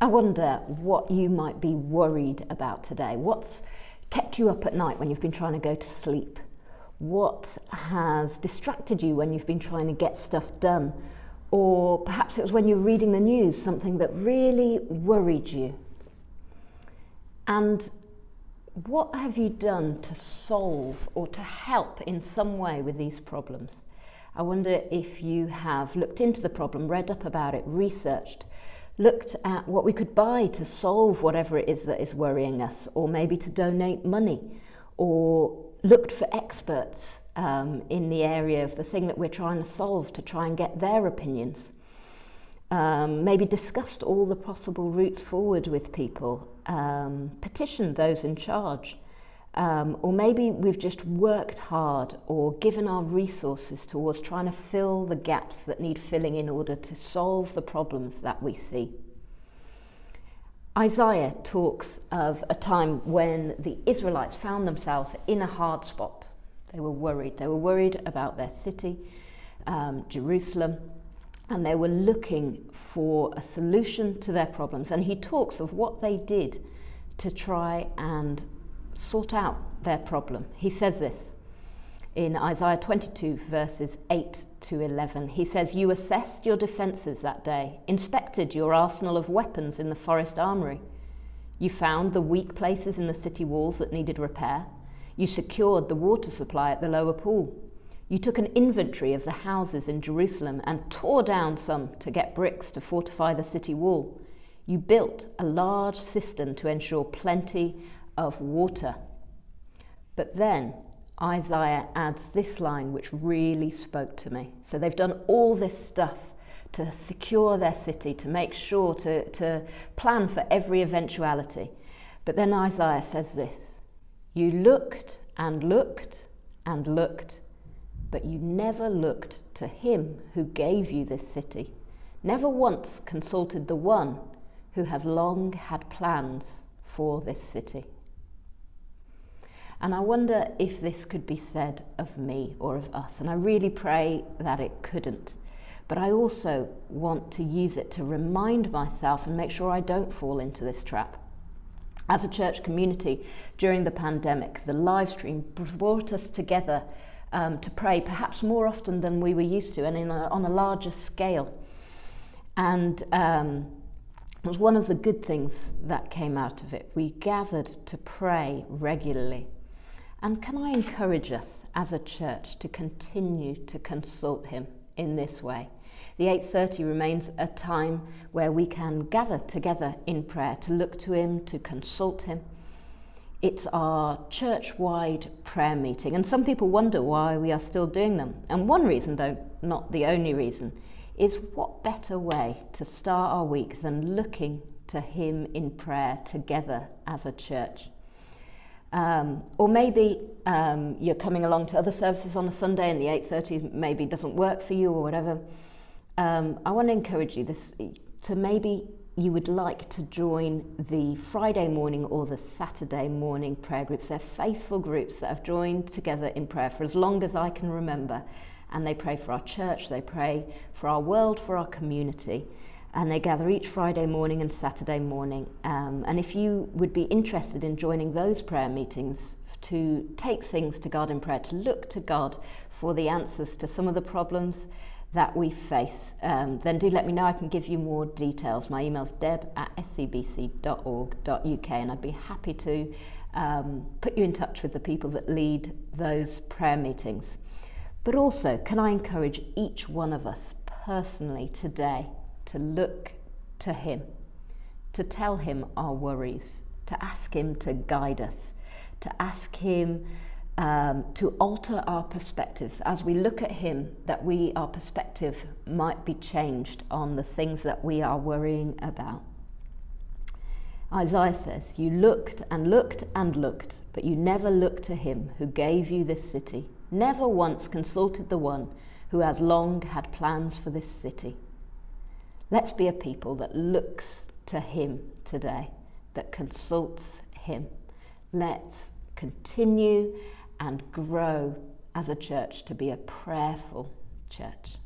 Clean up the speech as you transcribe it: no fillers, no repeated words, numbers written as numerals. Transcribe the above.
I wonder what you might be worried about today. What's kept you up at night when you've been trying to go to sleep? What has distracted you when you've been trying to get stuff done? Or perhaps it was when you were reading the news, something that really worried you. And what have you done to solve or to help in some way with these problems? I wonder if you have looked into the problem, read up about it, researched, looked at what we could buy to solve whatever it is that is worrying us, or maybe to donate money, or looked for experts in the area of the thing that we're trying to solve to try and get their opinions. Maybe discussed all the possible routes forward with people, petitioned those in charge, or maybe we've just worked hard or given our resources towards trying to fill the gaps that need filling in order to solve the problems that we see. Isaiah talks of a time when the Israelites found themselves in a hard spot. They were worried. They were worried about their city, Jerusalem, and they were looking for a solution to their problems. And he talks of what they did to try and sort out their problem. He says this in Isaiah 22 verses 8 to 11. He says, "You assessed your defences that day, inspected your arsenal of weapons in the forest armoury. You found the weak places in the city walls that needed repair. You secured the water supply at the lower pool. You took an inventory of the houses in Jerusalem and tore down some to get bricks to fortify the city wall. You built a large cistern to ensure plenty of water." But then Isaiah adds this line which really spoke to me. So they've done all this stuff to secure their city, to make sure to plan for every eventuality. But then Isaiah says this: "You looked and looked and looked, but you never looked to him who gave you this city, never once consulted the one who has long had plans for this city." And I wonder if this could be said of me or of us, and I really pray that it couldn't. But I also want to use it to remind myself and make sure I don't fall into this trap. As a church community during the pandemic, the live stream brought us together to pray perhaps more often than we were used to, and on a larger scale. And it was one of the good things that came out of it. We gathered to pray regularly. And can I encourage us as a church to continue to consult him in this way? The 8:30 remains a time where we can gather together in prayer, to look to him, to consult him. It's our church-wide prayer meeting, and some people wonder why we are still doing them. And one reason, though not the only reason, is what better way to start our week than looking to him in prayer together as a church. Or maybe you're coming along to other services on a Sunday and the 8:30 maybe doesn't work for you or whatever. I want to encourage you to maybe you would like to join the Friday morning or the Saturday morning prayer groups. They're faithful groups that have joined together in prayer for as long as I can remember. And they pray for our church, they pray for our world, for our community. And they gather each Friday morning and Saturday morning. And if you would be interested in joining those prayer meetings to take things to God in prayer, to look to God for the answers to some of the problems that we face, then do let me know. I can give you more details. My email's deb@scbc.org.uk, and I'd be happy to put you in touch with the people that lead those prayer meetings. But also, can I encourage each one of us personally today to look to him, to tell him our worries, to ask him to guide us, to ask him to alter our perspectives as we look at him, that our perspective might be changed on the things that we are worrying about. Isaiah says, "You looked and looked and looked, but you never looked to him who gave you this city, never once consulted the one who has long had plans for this city." Let's be a people that looks to him today, that consults him. Let's continue and grow as a church to be a prayerful church.